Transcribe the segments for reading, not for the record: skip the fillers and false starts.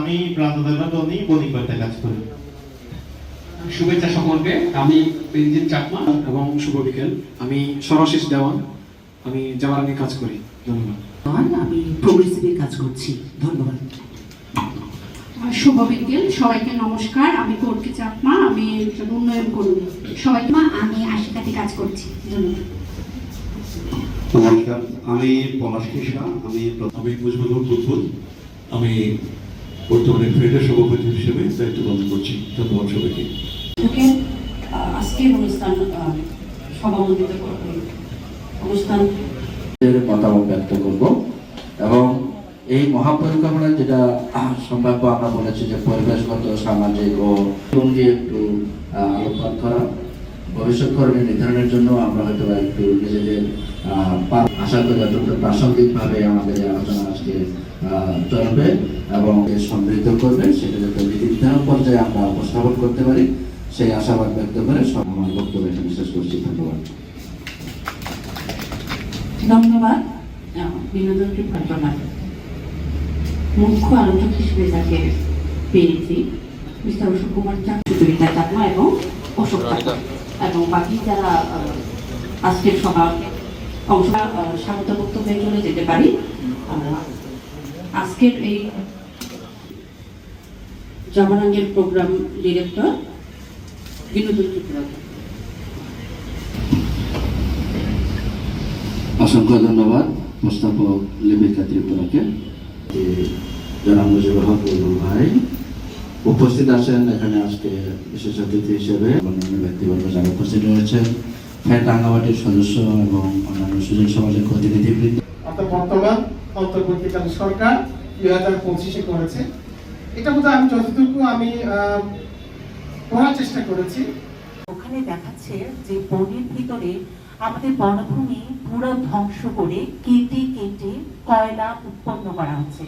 আমি প্রান্তদলনী বোলিং করতে কাজ করি। শুভেচ্ছা সকলকে। আমি বেনজিন চাকমা এবং শুভ বিকেল। আমি সর্বশেষ দেওয়ান, আমি জামারানি কাজ করি। ধন্যবাদ। আমি প্রগ্রেসিভের কাজ করছি। ধন্যবাদ। শুভ বিকেল, সবাইকে নমস্কার। আমি কর্কি চাকমা, আমি উন্নয়ন কর্মী। সবাইকে আমি আশিকাতে কাজ করছি। ধন্যবাদ। নমস্কার, আমি পলাশ কৃষ্ণা, আমি মুজিবুল বুলবুল, আমি বর্তমানে ফেডের সভাপতি হিসেবে দায়িত্ব পালন করছি। ধন্যবাদ সবাইকে। আজকের অনুষ্ঠান সভাপতিত্ব অনুষ্ঠান মতামত ব্যক্ত করব এবং এই মহাপরিকল্পনা যেটা সম্ভাব্য আমরা বলেছি যে পরিবেশগত, সামাজিক ও সঙ্গে একটু আলোকপাত করা, ভবিষ্যৎ কর্মী নির্ধারণের জন্য আমরা হয়তো একটু নিজেদের আশা করি অত্যন্ত প্রাসঙ্গিকভাবে আমাদের এই আলোচনা আজকে চলবে এবং সমৃদ্ধ করবে, সেটা যাতে নীতি নির্ধারণ পর্যায়ে আমরা উপস্থাপন করতে পারি সেই আশাবাদ ব্যক্ত করে আমার বক্তব্য এখানে শেষ করছি। ধন্যবাদ। ধন্যবাদ। বিনোদন ঘটনা মুখ্য আলোচক হিসেবে যাকে পেয়েছি মিস্টার অশোক কুমার সুচরিতা চাকমা এবং অশোক চাকমা এবং বাকি যারা আজকের সভা অংশ স্বাগত বক্তব্যে চলে যেতে পারি। আজকের এই জামারাঙ্গের প্রোগ্রাম ডিরেক্টর বিনোদন ত্রিপুরা। অসংখ্য ধন্যবাদ মোস্তাফক লিপিকা ত্রিপুরাকে। জনাব মুজিবুর হক বুলবুল ভাই উপস্থিত আছেন এখানে আজকে বিশেষ অতিথি হিসেবে, অন্যান্য ব্যক্তিবর্গ যারা উপস্থিত রয়েছেন, ফ্যাট রাঙ্গামাটির সদস্য এবং অন্যান্য সুজন সমাজের প্রতিনিধিবৃন্দ। অর্থাৎ বর্তমান অন্তর্বর্তীকালীন সরকার 2025-এ করেছে। এটা বোধহয় আমি যতটুকু আমি পড়ার চেষ্টা করেছি। ওখানে দেখাচ্ছে যে বনের ভিতরে আমাদের বনভূমি পুরো ধ্বংস করে কেটে কেটে কয়লা উৎপন্ন করা হচ্ছে।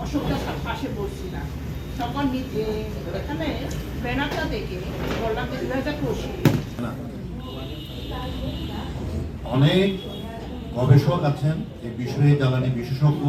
অশোকটা পাশে বসছি না, তখন এখানে ব্যানারটা দেখে বললাম যে 2025 অনেক গবেষক আছেন, এই বিষয়ে জ্বালানি বিশেষজ্ঞ